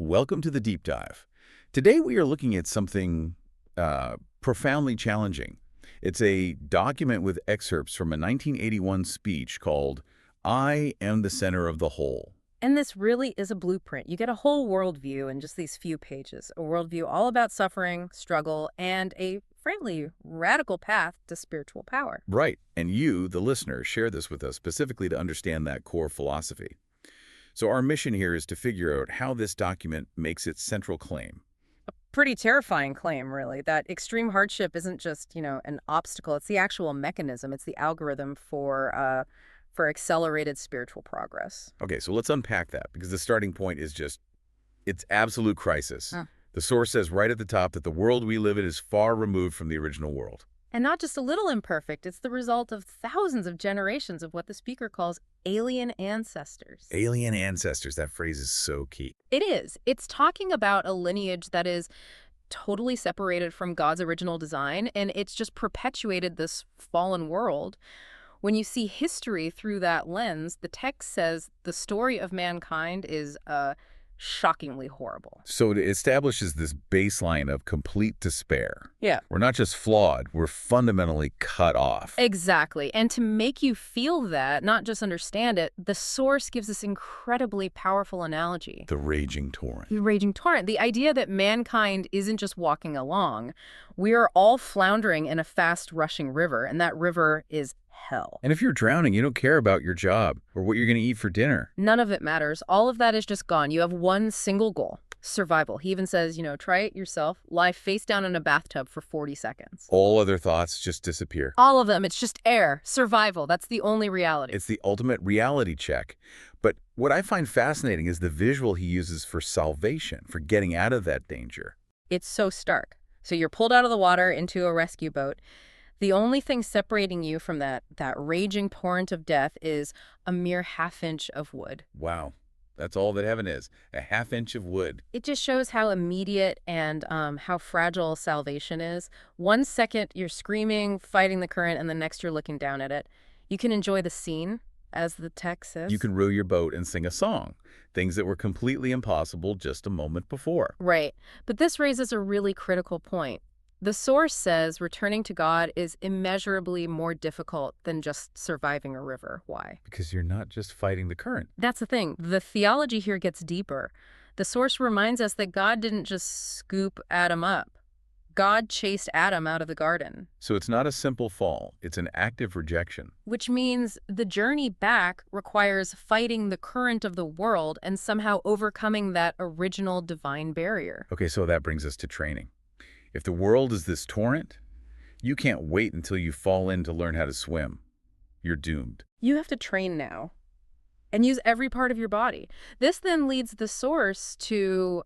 Welcome to the Deep Dive. Today we are looking at something profoundly challenging. It's a document with excerpts from a 1981 speech called "I Am the Center of the Whole." And this really is a blueprint. You get a whole worldview in just these few pages, a worldview all about suffering, struggle, and a, frankly, radical path to spiritual power. Right, and you, the listener, share this with us specifically to understand that core philosophy. So our mission here is to figure out how this document makes its central claim. Pretty terrifying claim, really, that extreme hardship isn't just, an obstacle. It's the actual mechanism. It's the algorithm for accelerated spiritual progress. Okay, so let's unpack that, because the starting point is it's absolute crisis. The source says right at the top that the world we live in is far removed from the original world. And not just a little imperfect, it's the result of thousands of generations of what the speaker calls alien ancestors. Alien ancestors, that phrase is so key. It is. It's talking about a lineage that is totally separated from God's original design, and it's just perpetuated this fallen world. When you see history through that lens, the text says the story of mankind is shockingly horrible. So it establishes this baseline of complete despair. Yeah. We're not just flawed, we're fundamentally cut off. Exactly. And to make you feel that, not just understand it, the source gives this incredibly powerful analogy. The raging torrent. The raging torrent. The idea that mankind isn't just walking along. We are all floundering in a fast-rushing river, and that river is hell. And if you're drowning, you don't care about your job or what you're going to eat for dinner. None of it matters. All of that is just gone. You have one single goal: survival. He even says, try it yourself. Lie face down in a bathtub for 40 seconds. All other thoughts just disappear. All of them. It's just air. Survival. That's the only reality. It's the ultimate reality check. But what I find fascinating is the visual he uses for salvation, for getting out of that danger. It's so stark. So you're pulled out of the water into a rescue boat. The only thing separating you from that raging torrent of death is a mere half-inch of wood. Wow. That's all that heaven is, a half-inch of wood. It just shows how immediate and how fragile salvation is. 1 second you're screaming, fighting the current, and the next you're looking down at it. You can enjoy the scene, as the text says. You can row your boat and sing a song, things that were completely impossible just a moment before. Right. But this raises a really critical point. The source says returning to God is immeasurably more difficult than just surviving a river. Why? Because you're not just fighting the current. That's the thing. The theology here gets deeper. The source reminds us that God didn't just scoop Adam up. God chased Adam out of the garden. So it's not a simple fall. It's an active rejection. Which means the journey back requires fighting the current of the world and somehow overcoming that original divine barrier. Okay, so that brings us to training. If the world is this torrent, you can't wait until you fall in to learn how to swim. You're doomed. You have to train now and use every part of your body. This then leads the source to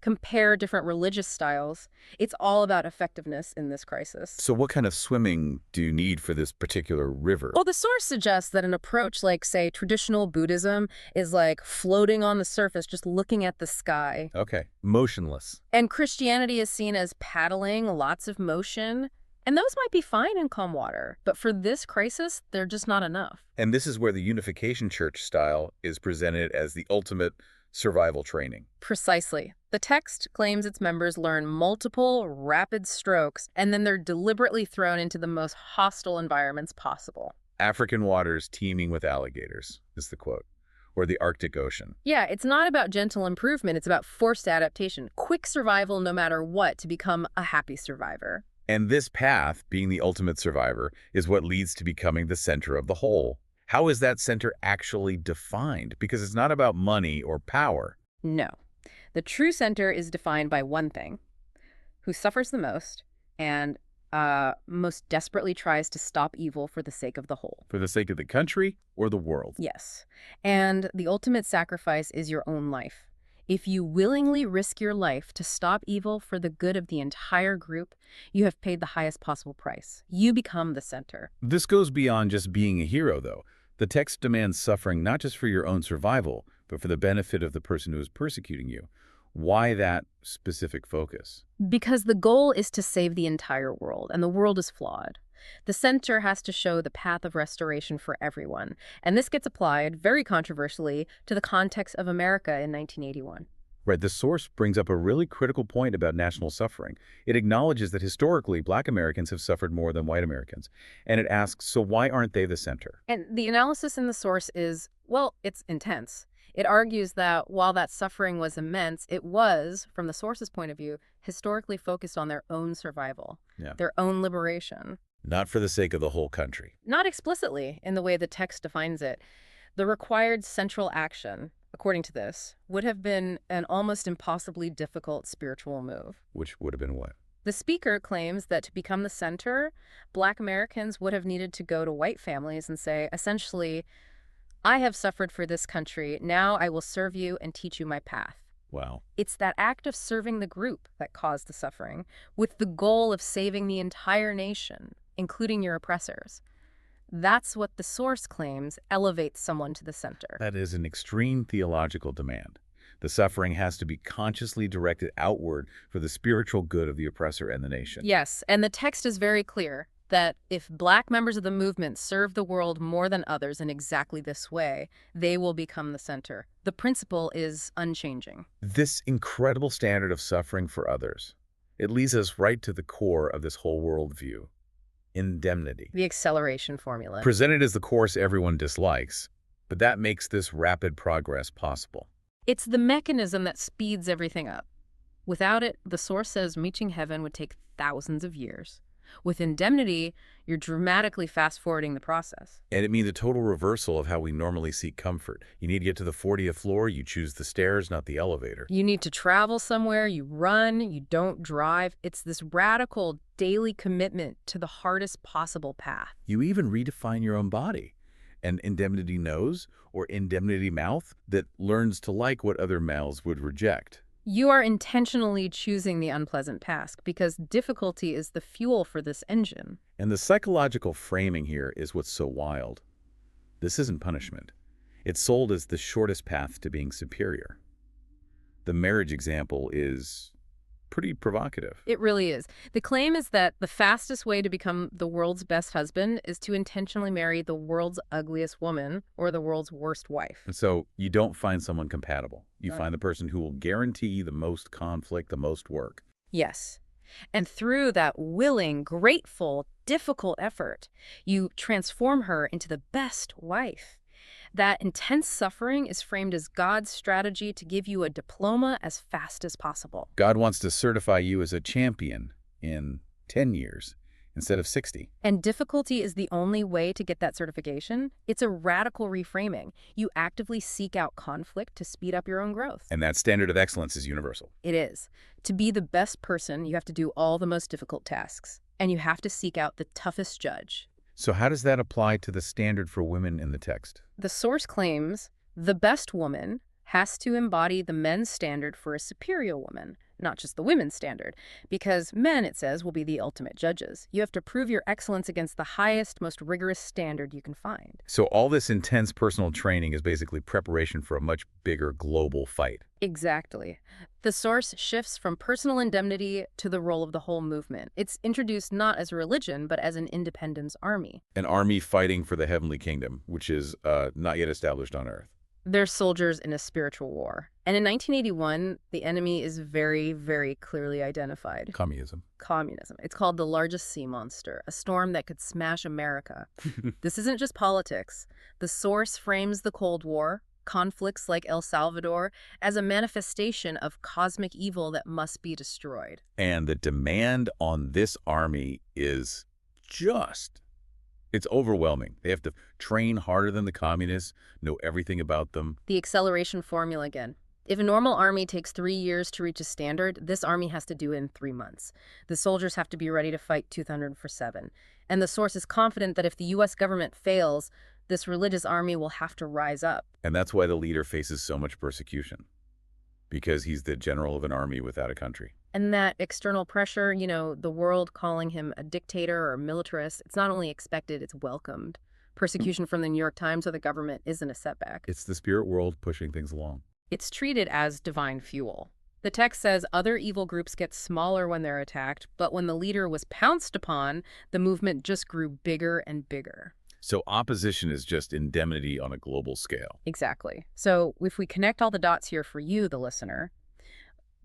compare different religious styles. It's all about effectiveness in this crisis. So what kind of swimming do you need for this particular river? Well, the source suggests that an approach like, say, traditional Buddhism is like floating on the surface, just looking at the sky. Okay, motionless. And Christianity is seen as paddling, lots of motion. And those might be fine in calm water, but for this crisis, they're just not enough. And this is where the Unification Church style is presented as the ultimate survival training. Precisely. The text claims its members learn multiple, rapid strokes, and then they're deliberately thrown into the most hostile environments possible. African waters teeming with alligators, is the quote. Or the Arctic Ocean. Yeah, it's not about gentle improvement. It's about forced adaptation. Quick survival no matter what to become a happy survivor. And this path, being the ultimate survivor, is what leads to becoming the center of the whole. How is that center actually defined? Because it's not about money or power. No. The true center is defined by one thing: who suffers the most and most desperately tries to stop evil for the sake of the whole. For the sake of the country or the world. Yes. And the ultimate sacrifice is your own life. If you willingly risk your life to stop evil for the good of the entire group, you have paid the highest possible price. You become the center. This goes beyond just being a hero, though. The text demands suffering not just for your own survival, but for the benefit of the person who is persecuting you. Why that specific focus? Because the goal is to save the entire world, and the world is flawed. The center has to show the path of restoration for everyone, and this gets applied, very controversially, to the context of America in 1981. Right, the source brings up a really critical point about national suffering. It acknowledges that historically, Black Americans have suffered more than white Americans. And it asks, so why aren't they the center? And the analysis in the source is, well, it's intense. It argues that while that suffering was immense, it was, from the source's point of view, historically focused on their own survival, Yeah. their own liberation. Not for the sake of the whole country. Not explicitly in the way the text defines it. The required central action, according to this, would have been an almost impossibly difficult spiritual move. Which would have been what? The speaker claims that to become the center, Black Americans would have needed to go to white families and say, essentially, I have suffered for this country. Now I will serve you and teach you my path. Wow. It's that act of serving the group that caused the suffering, with the goal of saving the entire nation, including your oppressors. That's what the source claims elevates someone to the center. That is an extreme theological demand. The suffering has to be consciously directed outward for the spiritual good of the oppressor and the nation. Yes, and the text is very clear that if Black members of the movement serve the world more than others in exactly this way, they will become the center. The principle is unchanging. This incredible standard of suffering for others, it leads us right to the core of this whole worldview. Indemnity. The acceleration formula. Presented as the course everyone dislikes, but that makes this rapid progress possible. It's the mechanism that speeds everything up. Without it, the source says reaching heaven would take thousands of years. With indemnity, you're dramatically fast-forwarding the process. And it means a total reversal of how we normally seek comfort. You need to get to the 40th floor, you choose the stairs, not the elevator. You need to travel somewhere, you run, you don't drive. It's this radical daily commitment to the hardest possible path. You even redefine your own body. An indemnity nose or indemnity mouth that learns to like what other mouths would reject. You are intentionally choosing the unpleasant task because difficulty is the fuel for this engine. And the psychological framing here is what's so wild. This isn't punishment. It's sold as the shortest path to being superior. The marriage example is pretty provocative. It really is. The claim is that the fastest way to become the world's best husband is to intentionally marry the world's ugliest woman or the world's worst wife. And so you don't find someone compatible. You Right. find the person who will guarantee the most conflict, the most work. Yes. And through that willing, grateful, difficult effort, you transform her into the best wife. That intense suffering is framed as God's strategy to give you a diploma as fast as possible. God wants to certify you as a champion in 10 years instead of 60. And difficulty is the only way to get that certification. It's a radical reframing. You actively seek out conflict to speed up your own growth. And that standard of excellence is universal. It is. To be the best person, you have to do all the most difficult tasks. And you have to seek out the toughest judge. So how does that apply to the standard for women in the text? The source claims the best woman has to embody the men's standard for a superior woman, not just the women's standard. Because men, it says, will be the ultimate judges. You have to prove your excellence against the highest, most rigorous standard you can find. So all this intense personal training is basically preparation for a much bigger global fight. Exactly. The source shifts from personal indemnity to the role of the whole movement. It's introduced not as a religion, but as an independence army. An army fighting for the heavenly kingdom, which is not yet established on earth. They're soldiers in a spiritual war. And in 1981, the enemy is very, very clearly identified. Communism. Communism. It's called the largest sea monster, a storm that could smash America. This isn't just politics. The source frames the Cold War, conflicts like El Salvador, as a manifestation of cosmic evil that must be destroyed. And the demand on this army is it's overwhelming. They have to train harder than the communists, know everything about them. The acceleration formula again. If a normal army takes 3 years to reach a standard, this army has to do it in 3 months. The soldiers have to be ready to fight tooth and nail for 7. And the source is confident that if the U.S. government fails, this religious army will have to rise up. And that's why the leader faces so much persecution, because he's the general of an army without a country. And that external pressure, the world calling him a dictator or a militarist, it's not only expected, it's welcomed. Persecution from the New York Times or the government isn't a setback. It's the spirit world pushing things along. It's treated as divine fuel. The text says other evil groups get smaller when they're attacked, but when the leader was pounced upon, the movement just grew bigger and bigger. So opposition is just indemnity on a global scale. Exactly. So if we connect all the dots here for you, the listener,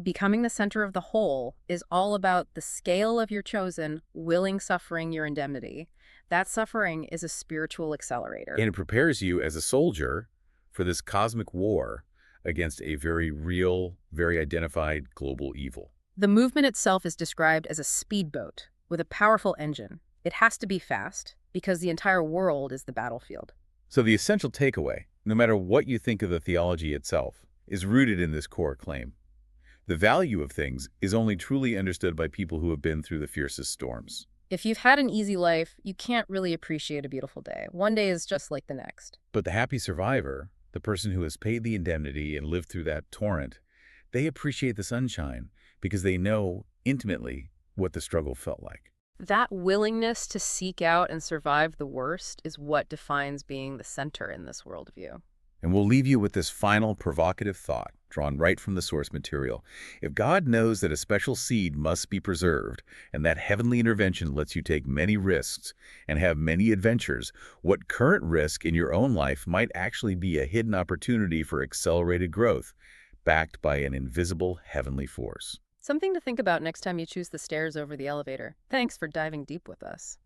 Becoming the center of the whole is all about the scale of your chosen, willing suffering your indemnity. That suffering is a spiritual accelerator. And it prepares you as a soldier for this cosmic war against a very real, very identified global evil. The movement itself is described as a speedboat with a powerful engine. It has to be fast because the entire world is the battlefield. So the essential takeaway, no matter what you think of the theology itself, is rooted in this core claim. The value of things is only truly understood by people who have been through the fiercest storms. If you've had an easy life, you can't really appreciate a beautiful day. One day is just like the next. But the happy survivor, the person who has paid the indemnity and lived through that torrent, they appreciate the sunshine because they know intimately what the struggle felt like. That willingness to seek out and survive the worst is what defines being the center in this worldview. And we'll leave you with this final provocative thought, drawn right from the source material. If God knows that a special seed must be preserved, and that heavenly intervention lets you take many risks and have many adventures, what current risk in your own life might actually be a hidden opportunity for accelerated growth, backed by an invisible heavenly force? Something to think about next time you choose the stairs over the elevator. Thanks for diving deep with us.